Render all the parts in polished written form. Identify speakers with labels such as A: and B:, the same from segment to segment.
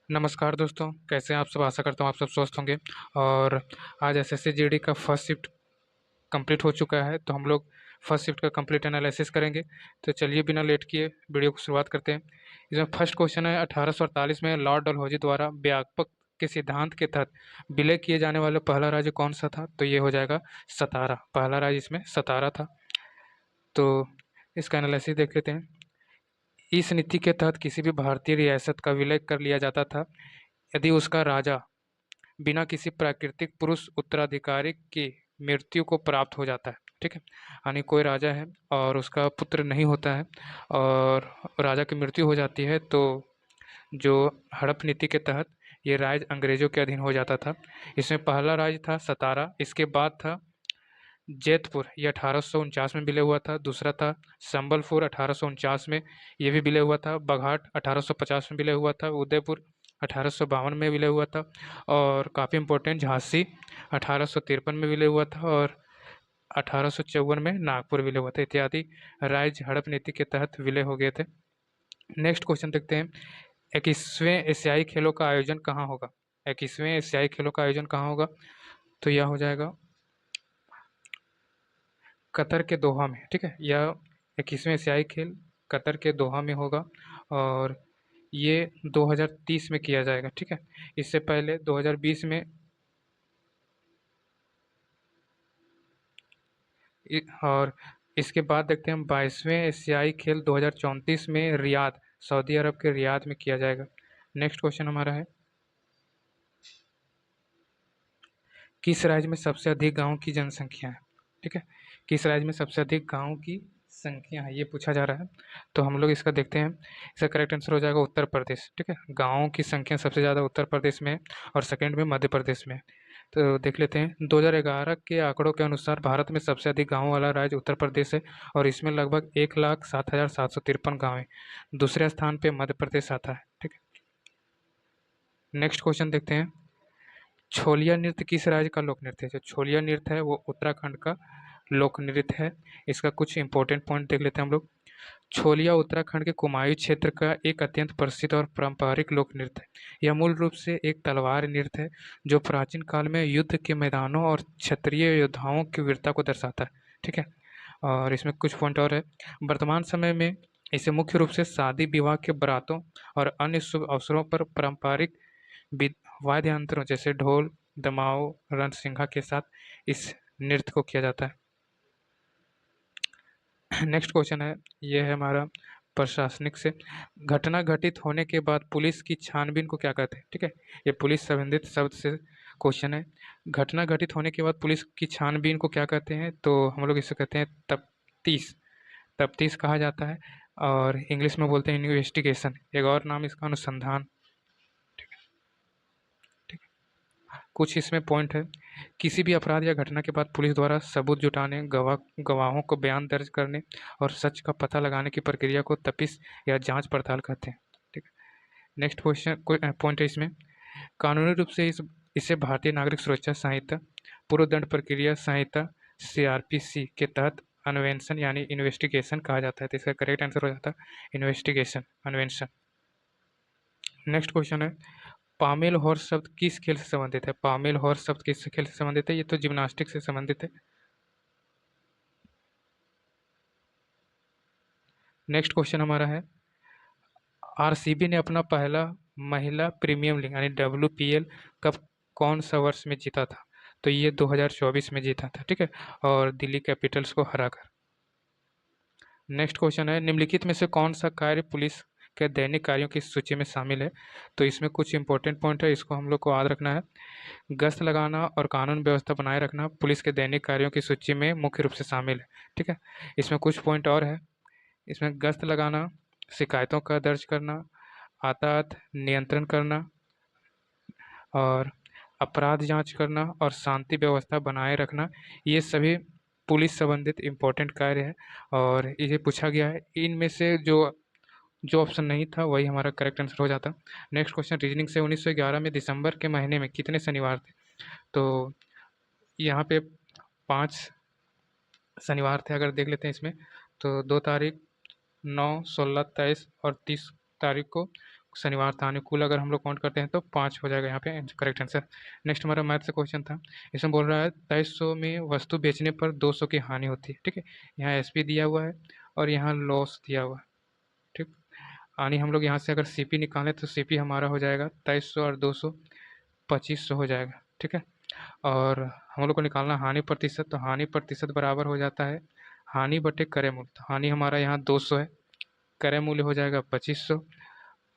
A: नमस्कार दोस्तों, कैसे हैं आप सब? आशा करता हूँ आप सब स्वस्थ होंगे। और आज एसएससी जीडी का फर्स्ट शिफ्ट कंप्लीट हो चुका है, तो हम लोग फर्स्ट शिफ्ट का कंप्लीट एनालिसिस करेंगे। तो चलिए बिना लेट किए वीडियो को शुरुआत करते हैं। इसमें फर्स्ट क्वेश्चन है, 1848 में लॉर्ड डलहौजी द्वारा व्यापक के सिद्धांत के तहत विलय किए जाने वाला पहला राज्य कौन सा था? तो ये हो जाएगा सतारा। पहला राज्य इसमें सतारा था। तो इसका एनालिसिस देख लेते हैं। इस नीति के तहत किसी भी भारतीय रियासत का विलय कर लिया जाता था यदि उसका राजा बिना किसी प्राकृतिक पुरुष उत्तराधिकारी की मृत्यु को प्राप्त हो जाता है। ठीक है, यानी कोई राजा है और उसका पुत्र नहीं होता है और राजा की मृत्यु हो जाती है, तो जो हड़प नीति के तहत ये राज्य अंग्रेजों के अधीन हो जाता था। इसमें पहला राज्य था सतारा, इसके बाद था जैतपुर, ये 1849 में विलय हुआ था। दूसरा था संबलपुर 1849 में, ये भी विलय हुआ था। बघाट 1850 में विलय हुआ था। उदयपुर 1852 में विलय हुआ था। और काफ़ी इम्पोर्टेंट झांसी 1853 में विलय हुआ था। और 1854 में नागपुर विलय हुआ था। इत्यादि राज्य हड़प नीति के तहत विलय हो गए थे। नेक्स्ट क्वेश्चन देखते हैं, 21वें एशियाई खेलों का आयोजन कहाँ होगा? 21वें एशियाई खेलों का आयोजन कहाँ होगा? तो यह हो जाएगा कतर के दोहा में। ठीक है, यह 21वें एशियाई खेल कतर के दोहा में होगा और ये 2030 में किया जाएगा। ठीक है, इससे पहले 2020 में और इसके बाद देखते हैं हम 22वें एशियाई खेल 2034 में रियाद, सऊदी अरब के रियाद में किया जाएगा। नेक्स्ट क्वेश्चन हमारा है, किस राज्य में सबसे अधिक गाँव की जनसंख्या है? ठीक है, किस राज्य में सबसे अधिक गाँव की संख्या है, ये पूछा जा रहा है। तो हम लोग इसका देखते हैं। इसका करेक्ट आंसर हो जाएगा उत्तर प्रदेश। ठीक है, गाँवों की संख्या सबसे ज़्यादा उत्तर प्रदेश में है और सेकंड में मध्य प्रदेश में है। तो देख लेते हैं, 2011 के आंकड़ों के अनुसार भारत में सबसे अधिक गाँव वाला राज्य उत्तर प्रदेश है और इसमें लगभग 1,07,753 गाँव हैं। दूसरे स्थान पे मध्य प्रदेश आता है। ठीक है, नेक्स्ट क्वेश्चन देखते हैं, छोलिया नृत्य किस राज्य का लोक नृत्य है? जो छोलिया नृत्य है वो उत्तराखंड का लोक नृत्य है। इसका कुछ इंपॉर्टेंट पॉइंट देख लेते हैं हम लोग। छोलिया उत्तराखंड के कुमायूं क्षेत्र का एक अत्यंत प्रसिद्ध और पारंपरिक लोक नृत्य है। यह मूल रूप से एक तलवार नृत्य है जो प्राचीन काल में युद्ध के मैदानों और क्षत्रिय योद्धाओं की वीरता को दर्शाता है। ठीक है, और इसमें कुछ पॉइंट और है। वर्तमान समय में इसे मुख्य रूप से शादी विवाह के बारातों और अन्य शुभ अवसरों पर पारंपरिक वाद्य यंत्रों जैसे ढोल, दमाऊ, रणसिंघा के साथ इस नृत्य को किया जाता है। नेक्स्ट क्वेश्चन है, ये है हमारा प्रशासनिक से, घटना घटित होने के बाद पुलिस की छानबीन को क्या कहते हैं? ठीक है, ये पुलिस संबंधित शब्द से क्वेश्चन है। घटना घटित होने के बाद पुलिस की छानबीन को क्या कहते हैं? तो हम लोग इसे कहते हैं तफ्तीश। तफ्तीश कहा जाता है और इंग्लिश में बोलते हैं इन्वेस्टिगेशन। एक और नाम इसका अनुसंधान। ठीक है, ठीक है। कुछ इसमें पॉइंट है, किसी भी अपराध या घटना के बाद पुलिस द्वारा सबूत जुटाने, गवाहों को बयान दर्ज करने और सच का पता लगाने की प्रक्रिया को तफ्तीश या जांच पड़ताल कहते हैं। ठीक है, नेक्स्ट क्वेश्चन पॉइंट है इसमें, कानूनी रूप से इसे भारतीय नागरिक सुरक्षा संहिता, पूर्व दंड प्रक्रिया संहिता सीआरपीसी के तहत अन्वेषण यानी इन्वेस्टिगेशन कहा जाता है। तो इसका करेक्ट आंसर हो जाता है इन्वेस्टिगेशन, अन्वेषण। नेक्स्ट क्वेश्चन है, पामेल हॉर्स शब्द किस खेल से संबंधित है? पामेल हॉर्स शब्द किस खेल से संबंधित है? ये तो जिम्नास्टिक से संबंधित है। नेक्स्ट क्वेश्चन हमारा है, आरसीबी ने अपना पहला महिला प्रीमियम लीग यानी डब्ल्यूपीएल कप कौन सा वर्ष में जीता था? तो ये 2024 में जीता था। ठीक है, और दिल्ली कैपिटल्स को हराकर। नेक्स्ट क्वेश्चन है, निम्नलिखित में से कौन सा कार्य पुलिस के दैनिक कार्यों की सूची में शामिल है? तो इसमें कुछ इंपॉर्टेंट पॉइंट है, इसको हम लोग को याद रखना है। गश्त लगाना और कानून व्यवस्था बनाए रखना पुलिस के दैनिक कार्यों की सूची में मुख्य रूप से शामिल है। ठीक है, इसमें कुछ पॉइंट और है। इसमें गश्त लगाना, शिकायतों का दर्ज करना, यातायात नियंत्रण करना और अपराध जांच करना और शांति व्यवस्था बनाए रखना, ये सभी पुलिस संबंधित इम्पोर्टेंट कार्य है और ये पूछा गया है। इनमें से जो जो ऑप्शन नहीं था वही हमारा करेक्ट आंसर हो जाता। नेक्स्ट क्वेश्चन, रीजनिंग से 1911 में दिसंबर के महीने में कितने शनिवार थे? तो यहाँ पे 5 शनिवार थे। अगर देख लेते हैं इसमें, तो 2 तारीख, 9, 16, 23 और 30 तारीख को शनिवार था, अनुकूल अगर हम लोग काउंट करते हैं तो 5 हो जाएगा यहाँ पे करेक्ट आंसर। नेक्स्ट हमारा मैथ से क्वेश्चन था, इसमें बोल रहा है 2300 में वस्तु बेचने पर 200 की हानि होती है। ठीक है, यहाँ एसपी दिया हुआ है और यहाँ लॉस दिया हुआ है। ठीक, यानी हम लोग यहाँ से अगर सीपी निकालें तो सीपी हमारा हो जाएगा 2300 और 200 2500 हो जाएगा। ठीक है, और हम लोग को निकालना हानि प्रतिशत, तो हानि प्रतिशत बराबर हो जाता है हानि बटे क्रय मूल्य। तो हानि हमारा यहाँ 200 है, क्रय मूल्य हो जाएगा 2500,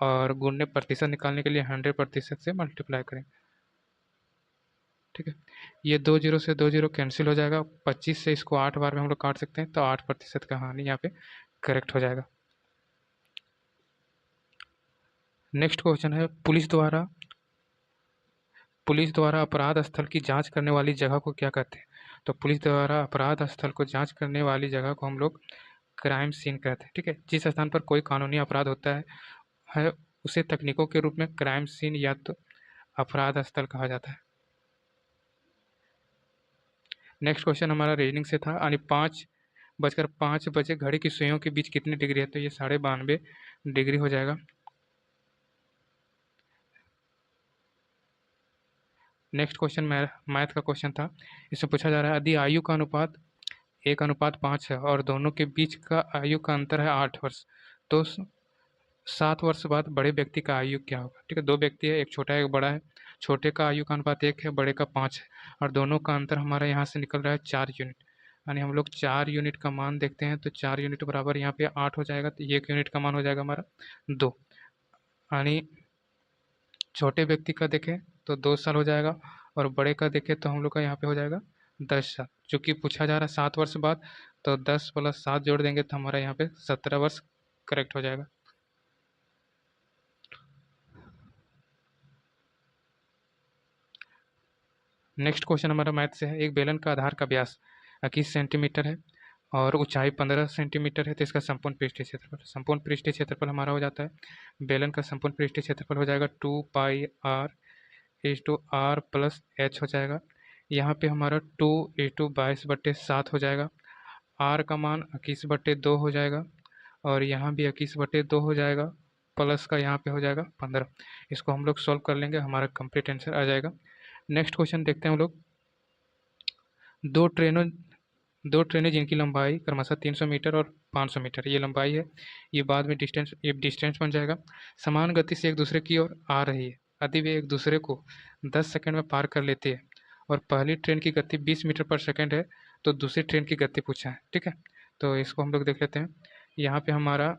A: और गुणने प्रतिशत निकालने के लिए 100% से मल्टीप्लाई करें। ठीक है, ये 2 जीरो से 2 जीरो कैंसिल हो जाएगा, 25 से इसको 8 बार में हम लोग काट सकते हैं, तो 8% का हानि यहाँ पे करेक्ट हो जाएगा। नेक्स्ट क्वेश्चन है, पुलिस द्वारा अपराध स्थल की जांच करने वाली जगह को क्या कहते हैं? तो पुलिस द्वारा अपराध स्थल को जांच करने वाली जगह को हम लोग क्राइम सीन कहते हैं। ठीक है, जिस स्थान पर कोई कानूनी अपराध होता है उसे तकनीकों के रूप में क्राइम सीन या तो अपराध स्थल कहा जाता है। नेक्स्ट क्वेश्चन हमारा रीजनिंग से था, यानी 5:05 घड़ी की सुइयों के बीच कितनी डिग्री है? तो ये 92.5 डिग्री हो जाएगा। नेक्स्ट क्वेश्चन मैथ का क्वेश्चन था, इसमें पूछा जा रहा है यदि आयु का अनुपात 1:5 है और दोनों के बीच का आयु का अंतर है 8 वर्ष, तो 7 वर्ष बाद बड़े व्यक्ति का आयु क्या होगा? ठीक है, दो व्यक्ति है, एक छोटा है एक बड़ा है, छोटे का आयु का अनुपात 1 है, बड़े का 5 है, और दोनों का अंतर हमारा यहाँ से निकल रहा है 4 यूनिट। यानी हम लोग 4 यूनिट का मान देखते हैं, तो 4 यूनिट बराबर यहाँ पे 8 हो जाएगा, तो 1 यूनिट का मान हो जाएगा हमारा 2। यानी छोटे व्यक्ति का देखें तो 2 साल हो जाएगा, और बड़े का देखें तो हम लोग का यहाँ पे हो जाएगा 10 साल। चूँकि पूछा जा रहा है 7 वर्ष बाद, तो 10 + 7 जोड़ देंगे तो हमारा यहाँ पे 17 वर्ष करेक्ट हो जाएगा। नेक्स्ट क्वेश्चन हमारा मैथ से है, एक बेलन का आधार का व्यास 21 सेंटीमीटर है और ऊंचाई 15 सेंटीमीटर है, तो इसका संपूर्ण पृष्ठीय क्षेत्रफल हमारा हो जाता है, बेलन का संपूर्ण पृष्ठीय क्षेत्रफल हो जाएगा 2πr/r+h हो जाएगा। यहाँ पे हमारा 2 × 22/7 हो जाएगा, r का मान 21/2 हो जाएगा, और यहाँ भी 21/2 हो जाएगा, प्लस का यहाँ पे हो जाएगा 15। इसको हम लोग सॉल्व कर लेंगे, हमारा कंप्लीट आंसर आ जाएगा। नेक्स्ट क्वेश्चन देखते हैं हम लोग, दो ट्रेनों दो ट्रेनें जिनकी लंबाई क्रमशः 300 मीटर और 500 मीटर ये लंबाई है, ये डिस्टेंस बन जाएगा, समान गति से एक दूसरे की ओर आ रही है, यदि वे एक दूसरे को 10 सेकंड में पार कर लेती है और पहली ट्रेन की गति 20 मीटर पर सेकंड है, तो दूसरी ट्रेन की गति पूछा है। ठीक है, तो इसको हम लोग देख लेते हैं। यहाँ पे हमारा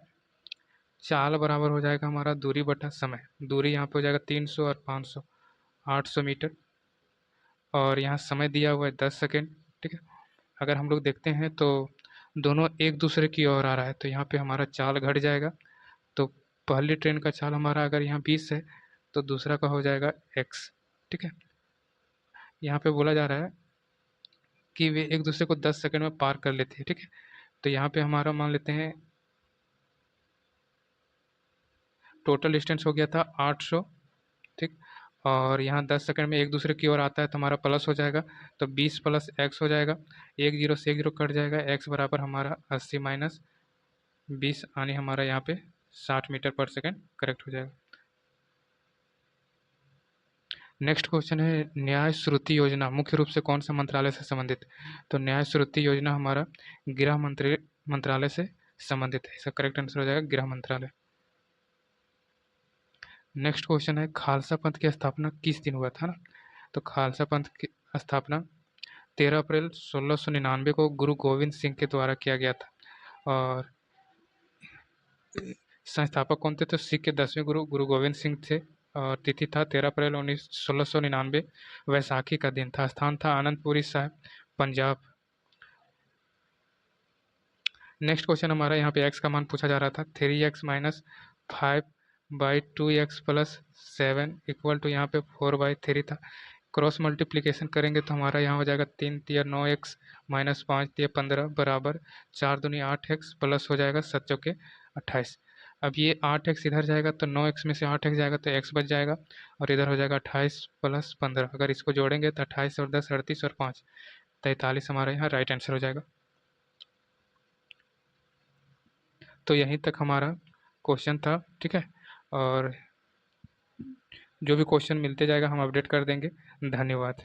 A: चाल बराबर हो जाएगा हमारा दूरी बटा समय, दूरी यहाँ पे हो जाएगा 300 और 500 800 मीटर, और यहाँ समय दिया हुआ है 10 सेकेंड। ठीक है, अगर हम लोग देखते हैं तो दोनों एक दूसरे की ओर आ रहा है, तो यहाँ पे हमारा चाल घट जाएगा, तो पहली ट्रेन का चाल हमारा अगर यहाँ 20 है तो दूसरा का हो जाएगा x। ठीक है, यहाँ पे बोला जा रहा है कि वे एक दूसरे को 10 सेकंड में पार कर लेते हैं। ठीक है, तो यहाँ पे हमारा मान लेते हैं टोटल डिस्टेंस हो गया था 800। ठीक, और यहाँ 10 सेकंड में एक दूसरे की ओर आता है तो हमारा प्लस हो जाएगा, तो 20 + x हो जाएगा, एक जीरो से एक जीरो कट जाएगा, x बराबर हमारा 80 - 20, यानी हमारा यहाँ पे 60 मीटर पर सेकंड करेक्ट हो जाएगा। नेक्स्ट क्वेश्चन है, न्याय श्रुति योजना मुख्य रूप से कौन सा मंत्रालय से संबंधित? तो न्याय श्रुति योजना हमारा गृह मंत्रालय से संबंधित है, इसका करेक्ट आंसर हो जाएगा गृह मंत्रालय। नेक्स्ट क्वेश्चन है, खालसा पंथ की स्थापना किस दिन हुआ था ना? तो खालसा पंथ की स्थापना 13 अप्रैल 1699 को गुरु गोविंद सिंह के द्वारा किया गया था, और संस्थापक कौन थे? तो सिख के 10वें गुरु गुरु गोविंद सिंह थे, और तिथि था 13 अप्रैल 1699, वैसाखी का दिन था, स्थान था आनंदपुरी साहिब, पंजाब। नेक्स्ट क्वेश्चन हमारा यहाँ पे x का मान पूछा जा रहा था, 3x - 5/2x + 7 = यहाँ पे 4/3 था, क्रॉस मल्टीप्लिकेशन करेंगे तो हमारा यहाँ हो जाएगा 3 × 9x - 5 × 15 बराबर 4 दूनी 8x, प्लस हो जाएगा 7 चौके 28। अब ये 8x इधर जाएगा तो 9x में से 8x जाएगा तो x बच जाएगा, और इधर हो जाएगा 28 + 15, अगर इसको जोड़ेंगे तो 28 और 10 38 और 5 43 हमारा यहाँ राइट आंसर हो जाएगा। तो यहीं तक हमारा क्वेश्चन था। ठीक है, और जो भी क्वेश्चन मिलते जाएगा हम अपडेट कर देंगे। धन्यवाद।